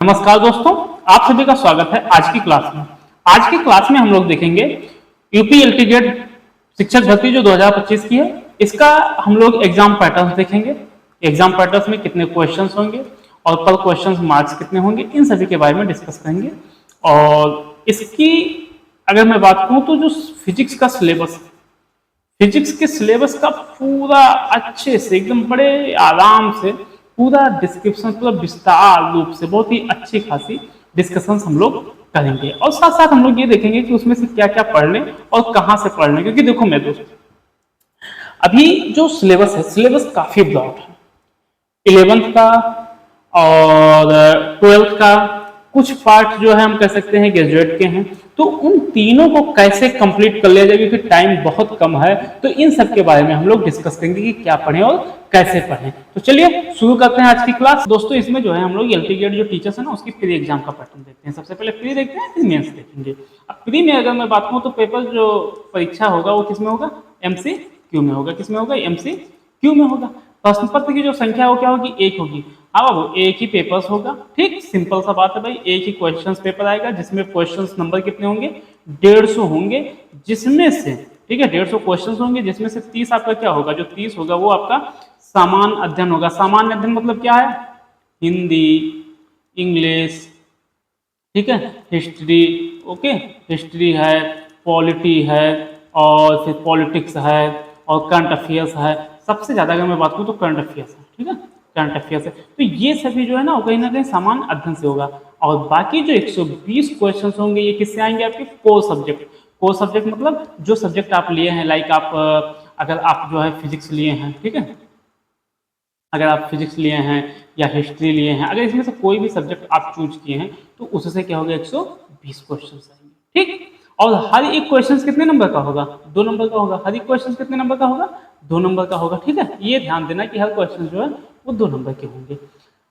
नमस्कार दोस्तों, आप सभी का स्वागत है आज की क्लास में। आज की क्लास में हम लोग देखेंगे यूपी एलटीजेड शिक्षक भर्ती जो 2025 की है, इसका हम लोग एग्जाम पैटर्न देखेंगे। एग्जाम पैटर्न में कितने क्वेश्चंस होंगे और पर क्वेश्चंस मार्क्स कितने होंगे, इन सभी के बारे में डिस्कस करेंगे। और इसकी अगर मैं बात करूं तो जो फिजिक्स का सिलेबस, फिजिक्स के सिलेबस का पूरा अच्छे से एकदम बड़े आराम से पूरा डिस्क्रिप्शन मतलब विस्तार रूप से बहुत ही अच्छी खासी डिस्कशन हम लोग करेंगे। और साथ साथ हम लोग ये देखेंगे कि उसमें से क्या क्या पढ़ लें और कहाँ से पढ़ लें। क्योंकि देखो मेरे दोस्त, अभी जो सिलेबस है, सिलेबस काफी ब्रॉड है। 11th का और 12th का कुछ पार्ट जो है हम कह सकते हैं ग्रेजुएट के हैं। तो उन तीनों को कैसे कंप्लीट कर लिया जाए, क्योंकि टाइम बहुत कम है, तो इन सब के बारे में हम लोग डिस्कस करेंगे कि क्या पढ़ें और कैसे पढ़ें। तो चलिए शुरू करते हैं आज की क्लास। दोस्तों, इसमें जो है हम लोग एलटीजेड जो टीचर्स है ना, उसकी प्री एग्जाम का पैटर्न देखते हैं। सबसे पहले प्री देखते हैं, फिर मेंस देखेंगे। अब प्री में अगर मैं बात करूँ तो पेपर जो परीक्षा होगा वो किस में होगा, MCQ में होगा। किस में होगा, MCQ में होगा। प्रश्न पत्र की जो संख्या हो क्या होगी, 1 होगी। अब वो एक ही पेपर्स होगा, ठीक, सिंपल सा बात है भाई। एक ही क्वेश्चंस पेपर आएगा जिसमें क्वेश्चंस नंबर कितने होंगे, 150 होंगे, जिसमें से ठीक है 150 क्वेश्चंस होंगे, जिसमें से 30 आपका क्या होगा, जो 30 होगा वो आपका सामान्य अध्ययन होगा। सामान्य अध्ययन मतलब क्या है, हिंदी, इंग्लिश, ठीक है, हिस्ट्री, ओके, हिस्ट्री है, पॉलिटी है, और फिर पॉलिटिक्स है, और करंट अफेयर्स है। सबसे ज्यादा अगर मैं बात करूँ तो करंट अफेयर्स है, ठीक है, करंट अफेयर्स है। तो ये सभी जो है ना कहीं सामान्य अध्ययन से होगा। और बाकी जो 120 क्वेश्चंस होंगे ये किससे आएंगे, आपके कोर सब्जेक्ट। कोर सब्जेक्ट मतलब जो सब्जेक्ट आप लिए हैं, लाइक आप अगर आप जो है फिजिक्स लिए हैं, ठीक है, अगर आप फिजिक्स लिए हैं या हिस्ट्री लिए हैं, अगर इसमें से कोई भी सब्जेक्ट आप चूज किए हैं तो उससे क्या होगा, 120 क्वेश्चन आएंगे, ठीक। और हर एक क्वेश्चन कितने नंबर का होगा, 2 नंबर का होगा। हर एक क्वेश्चन कितने नंबर का होगा, 2 नंबर का होगा, ठीक है। ये ध्यान देना कि हर क्वेश्चन जो है वो 2 नंबर के होंगे।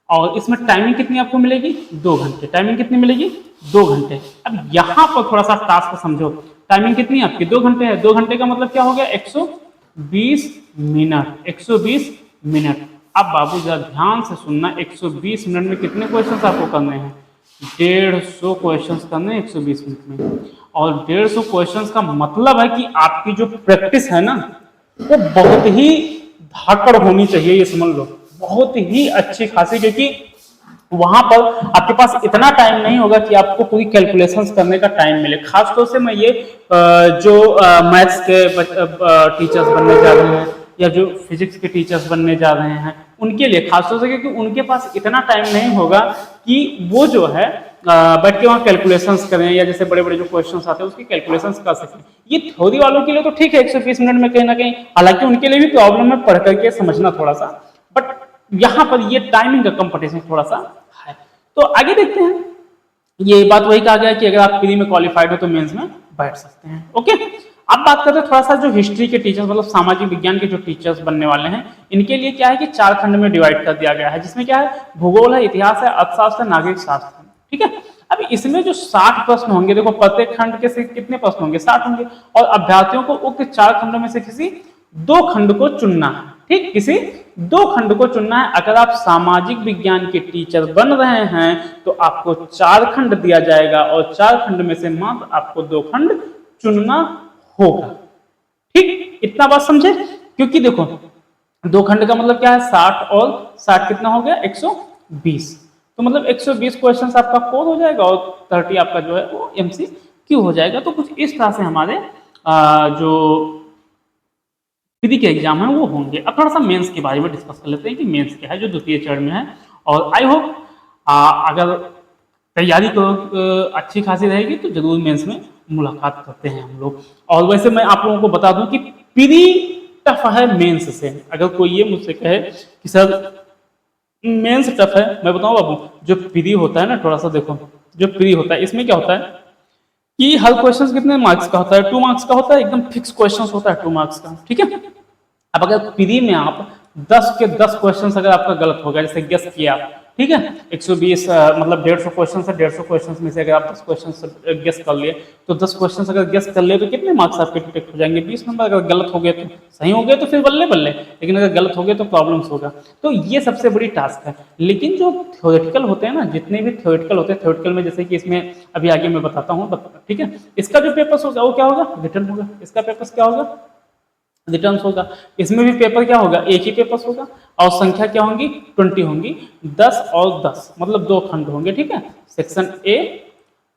और इसमें टाइमिंग कितनी आपको मिलेगी, 2 घंटे। टाइमिंग कितनी मिलेगी, 2 घंटे। अब यहाँ पर थोड़ा सा टास्क समझो, टाइमिंग कितनी आपकी 2 घंटे है। 2 घंटे का मतलब क्या हो गया, 120 मिनट, 120 मिनट। अब बाबू जरा ध्यान से सुनना, 120 मिनट में कितने क्वेश्चंस आपको करने हैं, 150 क्वेश्चंस करने हैं 120 मिनट में। और 150 क्वेश्चंस का मतलब है कि आपकी जो प्रैक्टिस है ना वो बहुत ही धाकड़ होनी चाहिए, ये समझ लो, बहुत ही अच्छी खासी। क्योंकि वहां पर आपके पास इतना टाइम नहीं होगा कि आपको पूरी कैलकुलेशंस करने का टाइम मिले। खासतौर से मैं ये जो मैथ्स के टीचर्स बनने जा रहे हैं या जो फिजिक्स के टीचर्स बनने जा रहे हैं उनके लिए खासतौर से, क्योंकि उनके पास इतना टाइम नहीं होगा कि वो जो है बैठ के वहाँ कैलकुलेशंस करें, या जैसे बड़े बड़े जो क्वेश्चंस आते हैं उसकी कैलकुलेशंस कर सकें। ये थ्योरी वालों के लिए तो ठीक है 120 मिनट में कहीं ना कहीं, हालांकि उनके लिए भी प्रॉब्लम है पढ़ करके समझना थोड़ा सा, बट यहाँ पर ये टाइमिंग का कंपटीशन थोड़ा सा है। तो आगे देखते हैं। ये बात वही कहा गया कि अगर आप प्री में क्वालिफाइड हो तो मेंस में बैठ सकते हैं, ओके। अब बात करते हैं थोड़ा सा जो हिस्ट्री के टीचर्स मतलब सामाजिक विज्ञान के जो टीचर्स बनने वाले हैं, इनके लिए क्या है कि 4 खंड में डिवाइड कर दिया गया है, जिसमें क्या है, भूगोल है, इतिहास है, अर्थशास्त्र, नागरिक शास्त्र, ठीक है। अब इसमें जो 60 प्रश्न होंगे, देखो प्रत्येक खंड के से कितने प्रश्न होंगे, 60 होंगे। और अभ्यर्थियों को उक्त 4 खंडों में से किसी 2 खंड को चुनना है, ठीक, किसी 2 खंड को चुनना है। अगर आप सामाजिक विज्ञान के टीचर बन रहे हैं तो आपको 4 खंड दिया जाएगा, और 4 खंड में से मात्र आपको 2 खंड चुनना होगा, ठीक। इतना बात समझे। क्योंकि देखो 2 खंड का मतलब क्या है, 60 और 60 कितना हो गया, 120। तो मतलब 120 क्वेश्चंस आपका कोर हो जाएगा और 30 आपका जो है वो MCQ हो जाएगा। तो कुछ इस तरह से हमारे जो प्री के एग्जाम है वो होंगे। अब थोड़ा सा मेंस के बारे में डिस्कस कर लेते हैं कि मेंस क्या है, जो द्वितीय चरण में है। और आई होप अगर तैयारी को अच्छी खासी रहेगी तो जरूर मेंस में मुलाकात करते हैं हम लोग। और वैसे मैं आप लोगों को बता दूं कि प्री टफ है मेंस से। अगर कोई ये मुझसे कहे कि सर मेंस टफ है, मैं बताऊं बाबू, जो प्री होता है ना, थोड़ा सा देखो, जो प्री होता है इसमें क्या होता है कि हर क्वेश्चन कितने मार्क्स का होता है, 2 मार्क्स का होता है, एकदम फिक्स क्वेश्चन होता है 2 मार्क्स का, ठीक है। अब अगर प्री में आप 10 के 10 क्वेश्चन अगर आपका गलत हो गया, जैसे गेस किया आप, ठीक है। 120 मतलब 150 क्वेश्चन है, 150 क्वेश्चन में से अगर आप 10 क्वेश्चन गेस कर लिए तो 10 क्वेश्चन अगर गेस कर लिए तो कितने मार्क्स आपके डिटेक्ट हो जाएंगे? 20 नंबर। अगर गलत हो गए तो सही हो गए तो फिर बल्ले बल्ले, लेकिन अगर गलत हो गए तो प्रॉब्लम्स होगा। तो ये सबसे बड़ी टास्क है। लेकिन जो थ्योरेटिकल होते हैं ना, जितने भी थ्योरेटिकल होते हैं, थ्योरेटिकल में जैसे कि इसमें अभी आगे मैं बताता हूँ, ठीक है। इसका जो पेपर होगा वो क्या होगा? रिटर्न होगा। इसका पेपर क्या होगा? रिटर्न्स होगा। इसमें भी पेपर क्या होगा? एक ही पेपर होगा और संख्या क्या होंगी? 20 होंगी। 10 और 10 मतलब 2 खंड होंगे, ठीक है। सेक्शन ए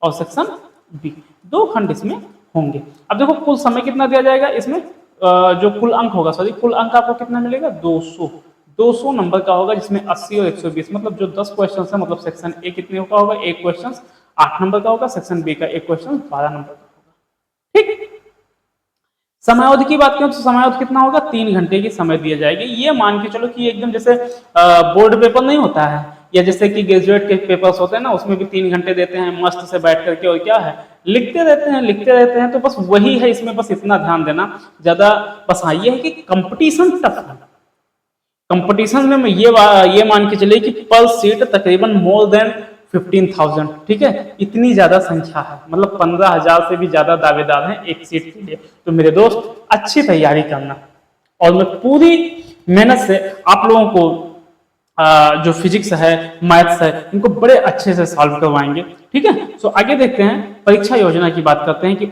और सेक्शन बी, 2 खंड इसमें होंगे। अब देखो कुल समय कितना दिया जाएगा इसमें, जो कुल अंक होगा, सॉरी कुल अंक आपको कितना मिलेगा? 200। 200 नंबर का होगा, जिसमें 80 और 120 मतलब जो 10 क्वेश्चन है, मतलब सेक्शन ए कितने का होगा? एक क्वेश्चन 8 नंबर का होगा, सेक्शन बी का एक क्वेश्चन 12 नंबर का होगा, ठीक। समयावधि की बात करें तो समयावधि कितना होगा? 3 घंटे की समय दिया जाएगी। ये मान के चलो कि एकदम जैसे बोर्ड पेपर नहीं होता है, या जैसे कि ग्रेजुएट के पेपर्स होते हैं ना, उसमें भी 3 घंटे देते हैं मस्त से बैठ करके, और क्या है लिखते रहते हैं लिखते रहते हैं। तो बस वही है इसमें, बस इतना ध्यान देना ज्यादा। बस हाँ ये है कि कंपटीशन टफ है। कंपटीशन में ये मान के चलिए कि पर सीट तकरीबन मोर देन 15,000, ठीक है। इतनी ज्यादा संख्या है, मतलब 15,000 से भी ज्यादा दावेदार हैं एक सीट के लिए। तो मेरे दोस्त अच्छी तैयारी करना, और मैं पूरी मेहनत से आप लोगों को जो फिजिक्स है, मैथ्स है, इनको बड़े अच्छे से सॉल्व करवाएंगे, ठीक है। सो आगे देखते हैं, परीक्षा योजना की बात करते हैं कि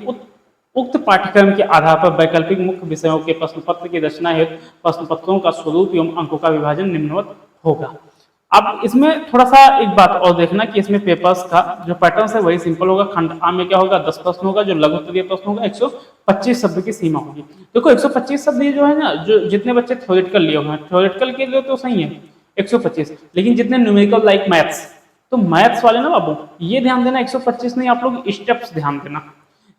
उक्त पाठ्यक्रम के आधार पर वैकल्पिक मुख्य विषयों के प्रश्न पत्र की रचना हेतु प्रश्न पत्रों का स्वरूप एवं अंकों का विभाजन निम्नवत होगा। अब इसमें थोड़ा सा एक बात और देखना कि इसमें पेपर्स का जो पैटर्न है वही सिंपल होगा। खंड आ में क्या होगा? 10 प्रश्न होगा, जो लघु उत्तरीय प्रश्न होगा 125 शब्द की सीमा होगी। देखो 125 शब्द ये जो है ना, जो जितने बच्चे थ्योरेटिकल लिए हुए हैं, थ्योरेटिकल के लिए तो सही है 125, लेकिन जितने न्यूमेरिकल लाइक मैथ्स, तो मैथ्स वाले ना बाबू ये ध्यान देना 125 नहीं, आप लोग स्टेप्स ध्यान देना।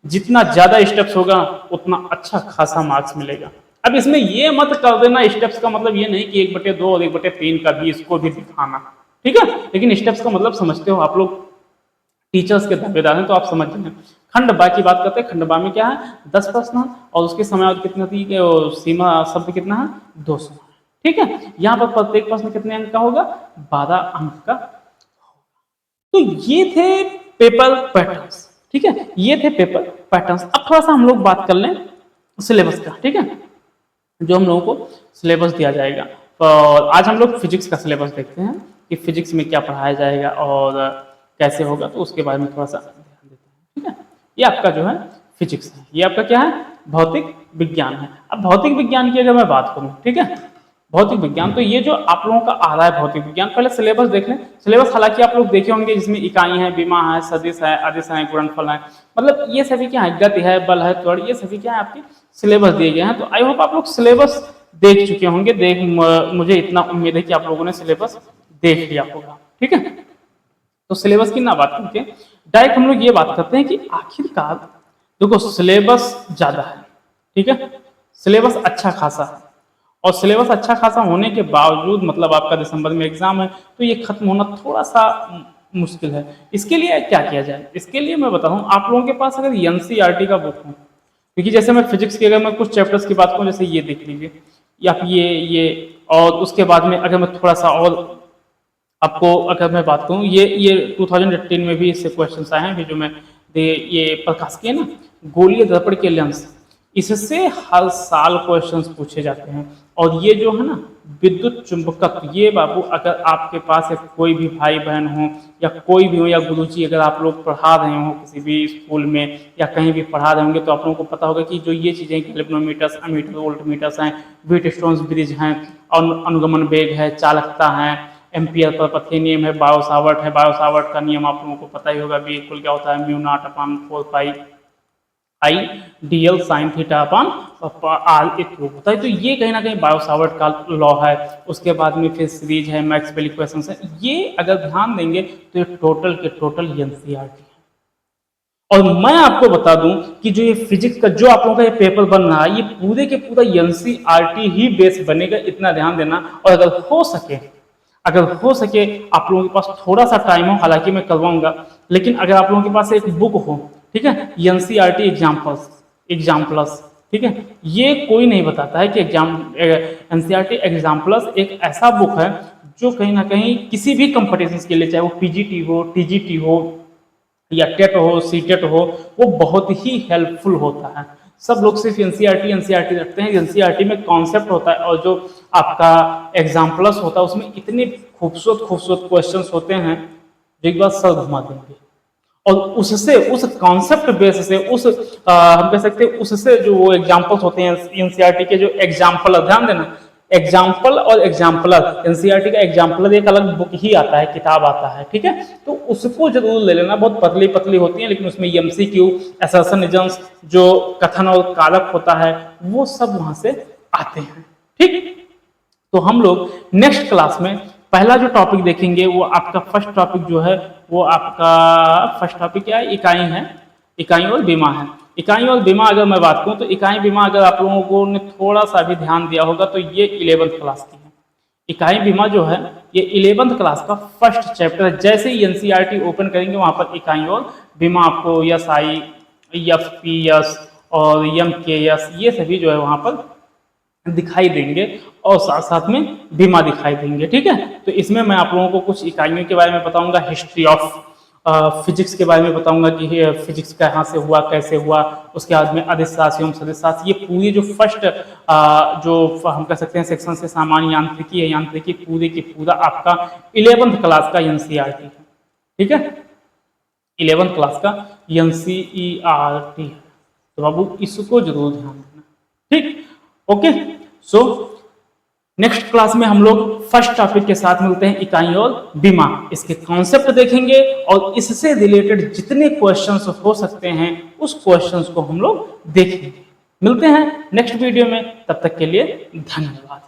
जितना ज्यादा स्टेप्स होगा उतना अच्छा खासा मार्क्स मिलेगा। अब इसमें ये मत कर देना, स्टेप्स का मतलब ये नहीं कि 1/2 और 1/3 का भी इसको भी दिखाना, ठीक है। लेकिन स्टेप्स का मतलब समझते हो आप लोग, टीचर्स के दावेदार हैं तो आप समझ जाए। खंड बा की बात करते हैं। खंड बा में क्या है? 10 प्रश्न और उसकी समयावधि कितनी थी कि सीमा शब्द कितना है? 200, ठीक है। यहाँ पर प्रत्येक प्रश्न कितने अंक का होगा? 12 अंक का। तो ये थे पेपर पैटर्न्स, ठीक है। ये थे पेपर पैटर्न्स। अब थोड़ा सा हम लोग बात कर लें सिलेबस का, ठीक है। जो हम लोगों को सिलेबस दिया जाएगा, और आज हम लोग फिजिक्स का सिलेबस देखते हैं कि फिजिक्स में क्या पढ़ाया जाएगा और कैसे होगा, तो उसके बारे में थोड़ा सा ध्यान देते हैं, ठीक है। ये आपका जो है फिजिक्स है, ये आपका क्या है? भौतिक विज्ञान है। अब भौतिक विज्ञान की अगर मैं बात करूं, ठीक है, भौतिक विज्ञान, तो ये जो आप लोगों का आ रहा है भौतिक विज्ञान, पहले सिलेबस देख लें। सिलेबस हालांकि आप लोग देखे होंगे, जिसमें इकाई है, विमा है, सदिश है, अदिश है, गुणनफल है, मतलब ये सभी क्या है? गति है, बल है, त्वरण, ये सभी क्या है? आपके सिलेबस दिए गए हैं। तो आई होप आप लोग सिलेबस देख चुके होंगे। मुझे इतना उम्मीद है कि आप लोगों ने सिलेबस देख लिया होगा, ठीक है। तो सिलेबस की ना बात करके डायरेक्ट हम लोग ये बात करते हैं कि आखिरकार देखो सिलेबस ज्यादा है, ठीक है, सिलेबस अच्छा खासा है, और सिलेबस अच्छा खासा होने के बावजूद मतलब आपका दिसंबर में एग्जाम है, तो ये खत्म होना थोड़ा सा मुश्किल है। इसके लिए क्या किया जाए? इसके लिए मैं बता रहा हूँ, आप लोगों के पास अगर एनसीईआरटी का बुक हो, क्योंकि जैसे मैं फिजिक्स की अगर मैं कुछ चैप्टर्स की बात करूँ, जैसे ये देख लीजिए, या ये और उसके बाद में अगर मैं थोड़ा सा और आपको अगर मैं बात करूँ, ये 2018 में भी इससे क्वेश्चन आए हैं, भी जो मैं ये प्रकाश किए ना, गोलीय दर्पण के लेंस, इससे हर साल क्वेश्चंस पूछे जाते हैं। और ये जो है ना विद्युत चुंबकत्व, ये बाबू अगर आपके पास एक कोई भी भाई बहन हो या कोई भी हो, या गुरुजी अगर आप लोग पढ़ा रहे हो किसी भी स्कूल में या कहीं भी पढ़ा रहे होंगे, तो आप लोगों को पता होगा कि जो ये चीज़ें गैल्वेनोमीटर्स, अमीटर, वोल्टमीटर्स हैं, व्हीटस्टोन ब्रिज हैं, और अनुगमन वेग है, चालकता है, एम्पियर पर पथीय नियम है, बायो सावर्ट है। बायो सावर्ट का नियम आप लोगों को पता ही होगा, बी इक्वल क्या होता है? Mu not upon 4 pi I dl sine theta upon r a cube होता है। तो ये कहीं ना कहीं बायो सावर्ट का लॉ है। उसके बाद में फिर सीरीज है, मैक्सवेल इक्वेशंस है। ये अगर ध्यान देंगे तो ये टोटल के टोटल एनसीईआरटी है। और मैं आपको बता दूं कि जो ये फिजिक्स का जो आप लोगों का ये पेपर बन रहा है, ये पूरे के पूरा एनसीईआरटी ही बेस बनेगा, इतना ध्यान देना। और अगर हो सके आप लोगों के पास थोड़ा सा टाइम हो, हालांकि मैं करवाऊंगा, लेकिन अगर आप लोगों के पास एक बुक हो, ठीक है, एनसीईआरटी एग्जाम प्लस, ठीक है, ये कोई नहीं बताता है कि एनसीईआरटी एग्जाम प्लस एक ऐसा बुक है जो कहीं ना कहीं किसी भी कंपटीशन के लिए, चाहे वो पीजीटी हो, टीजीटी हो, या टेट हो, सीटेट हो, वो बहुत ही हेल्पफुल होता है। सब लोग सिर्फ एनसीईआरटी रखते हैं। एनसीईआरटी में कॉन्सेप्ट होता है और जो आपका एग्जाम्पल्स होता है उसमें इतने खूबसूरत खूबसूरत क्वेश्चंस होते हैं जो एक बार सर घुमा देंगे। और उससे, उस कॉन्सेप्ट बेस से, उस हम कह सकते हैं उससे जो वो एग्जाम्पल्स होते हैं एनसीईआरटी के, जो एग्जाम्पल, ध्यान देना, एग्जाम्पल और एग्जाम्पलर, एनसीईआरटी का एग्जाम्पलर एक अलग बुक ही आता है, किताब आता है, ठीक है। तो उसको जरूर ले लेना, बहुत पतली पतली होती है लेकिन उसमें एमसीक्यू, असर्शनिज्म्स, जो कथन और कारक होता है, वो सब वहां से आते हैं, ठीक। तो हम लोग नेक्स्ट क्लास में पहला जो टॉपिक देखेंगे वो आपका फर्स्ट टॉपिक जो है, वो आपका फर्स्ट टॉपिक क्या है, इकाई है, इकाई और बीमा है। इकाई और बीमा अगर मैं बात करूं तो इकाई बीमा अगर आप लोगों को ने थोड़ा सा भी ध्यान दिया होगा तो ये 11th क्लास की है। इकाई बीमा जो है ये 11th क्लास का फर्स्ट चैप्टर है। जैसे ही एनसीईआरटी ओपन करेंगे वहां पर इकाई और बीमा आपको एसआई, एफपीएस और एमकेएस ये सभी जो है वहां पर दिखाई देंगे और साथ साथ में बीमा दिखाई देंगे, ठीक है। तो इसमें मैं आप लोगों को कुछ इकाइयों के बारे में बताऊंगा, हिस्ट्री ऑफ फिजिक्स के बारे में बताऊंगा कि फिजिक्स कहाँ से हुआ, कैसे हुआ, उसके बाद में अदिश राशि एवं सदिश राशि, ये पूरी जो फर्स्ट जो हम कह सकते हैं सेक्शन से सामान्य यांत्रिकी है, यांत्रिकी पूरी की पूरा आपका 11th क्लास का एनसीईआरटी है, ठीक है। 11th क्लास का एनसीईआरटी है, तो बाबू इसको जरूर ध्यान देना, ठीक। ओके, सो नेक्स्ट क्लास में हम लोग फर्स्ट टॉपिक के साथ मिलते हैं, इकाई और बीमा, इसके कॉन्सेप्ट देखेंगे और इससे रिलेटेड जितने क्वेश्चंस हो सकते हैं उस क्वेश्चंस को हम लोग देखेंगे। मिलते हैं नेक्स्ट वीडियो में, तब तक के लिए धन्यवाद।